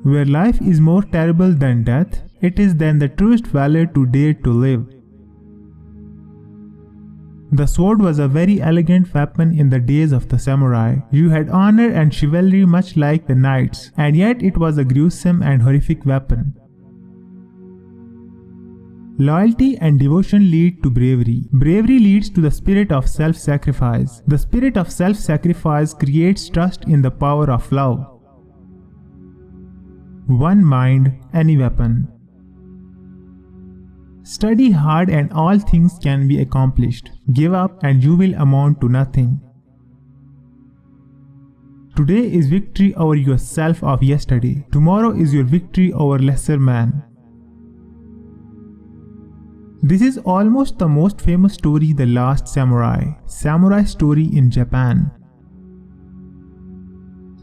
Where life is more terrible than death, it is then the truest valor to dare to live. The sword was a very elegant weapon in the days of the samurai. You had honor and chivalry much like the knights, and yet it was a gruesome and horrific weapon. Loyalty and devotion lead to bravery. Bravery leads to the spirit of self-sacrifice. The spirit of self-sacrifice creates trust in the power of love. One mind, any weapon. Study hard and all things can be accomplished. Give up and you will amount to nothing. Today is victory over yourself of yesterday. Tomorrow is your victory over lesser man. This is almost the most famous story, The Last Samurai, samurai story in Japan.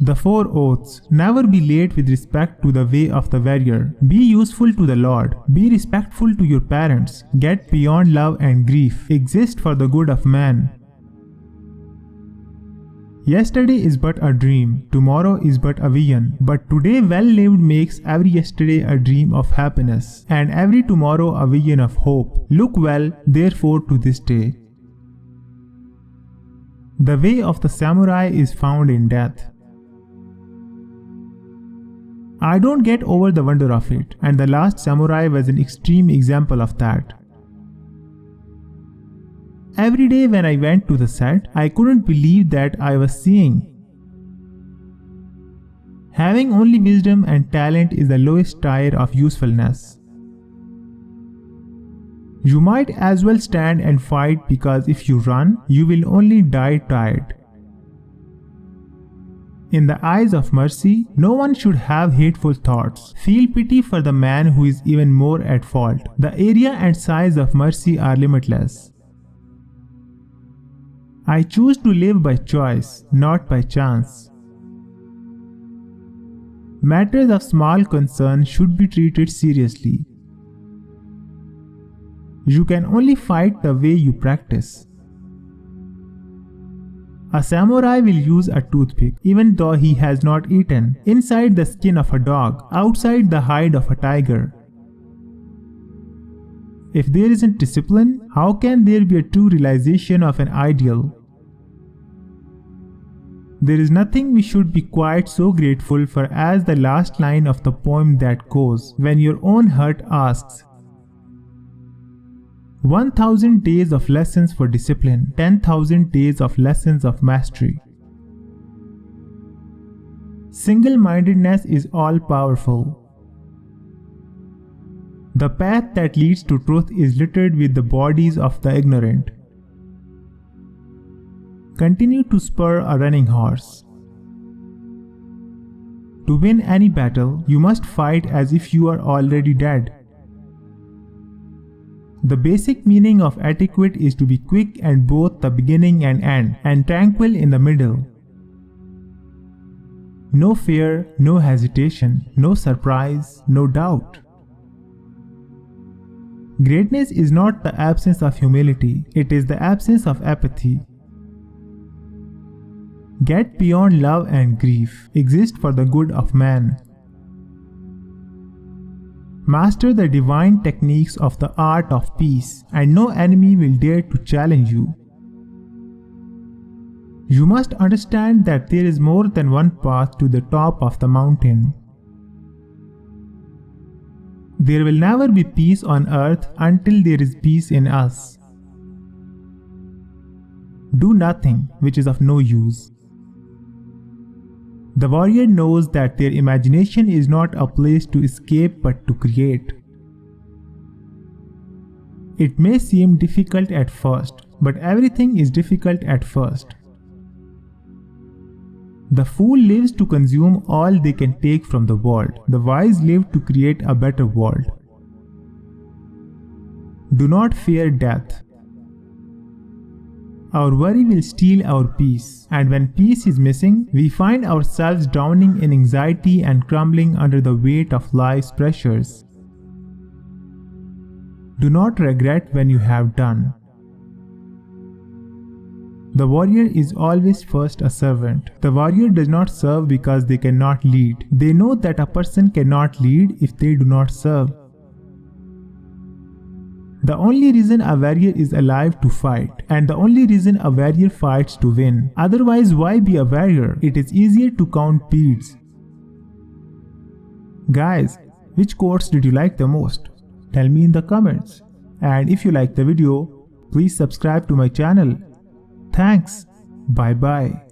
The 4 oaths. Never be late with respect to the way of the warrior. Be useful to the Lord. Be respectful to your parents. Get beyond love and grief. Exist for the good of man. Yesterday is but a dream. Tomorrow is but a vision. But today well lived makes every yesterday a dream of happiness, and every tomorrow a vision of hope. Look well, therefore, to this day. The way of the samurai is found in death. I don't get over the wonder of it, and The Last Samurai was an extreme example of that. Every day when I went to the set, I couldn't believe that I was seeing. Having only wisdom and talent is the lowest tier of usefulness. You might as well stand and fight, because if you run, you will only die tired. In the eyes of mercy, no one should have hateful thoughts. Feel pity for the man who is even more at fault. The area and size of mercy are limitless. I choose to live by choice, not by chance. Matters of small concern should be treated seriously. You can only fight the way you practice. A samurai will use a toothpick, even though he has not eaten, inside the skin of a dog, outside the hide of a tiger. If there isn't discipline, how can there be a true realization of an ideal? There is nothing we should be quite so grateful for as the last line of the poem that goes, when your own heart asks, 1,000 days of lessons for discipline, 10,000 days of lessons of mastery. Single-mindedness is all-powerful. The path that leads to truth is littered with the bodies of the ignorant. Continue to spur a running horse. To win any battle, you must fight as if you are already dead. The basic meaning of etiquette is to be quick at both the beginning and end, and tranquil in the middle. No fear, no hesitation, no surprise, no doubt. Greatness is not the absence of humility, it is the absence of apathy. Get beyond love and grief. Exist for the good of man. Master the divine techniques of the art of peace, and no enemy will dare to challenge you. You must understand that there is more than one path to the top of the mountain. There will never be peace on earth until there is peace in us. Do nothing which is of no use. The warrior knows that their imagination is not a place to escape but to create. It may seem difficult at first, but everything is difficult at first. The fool lives to consume all they can take from the world. The wise live to create a better world. Do not fear death. Our worry will steal our peace, and when peace is missing, we find ourselves drowning in anxiety and crumbling under the weight of life's pressures. Do not regret when you have done. The warrior is always first a servant. The warrior does not serve because they cannot lead. They know that a person cannot lead if they do not serve. The only reason a warrior is alive to fight, and the only reason a warrior fights to win. Otherwise, why be a warrior? It is easier to count beads. Guys, which quotes did you like the most? Tell me in the comments. And if you like the video, please subscribe to my channel. Thanks. Bye bye.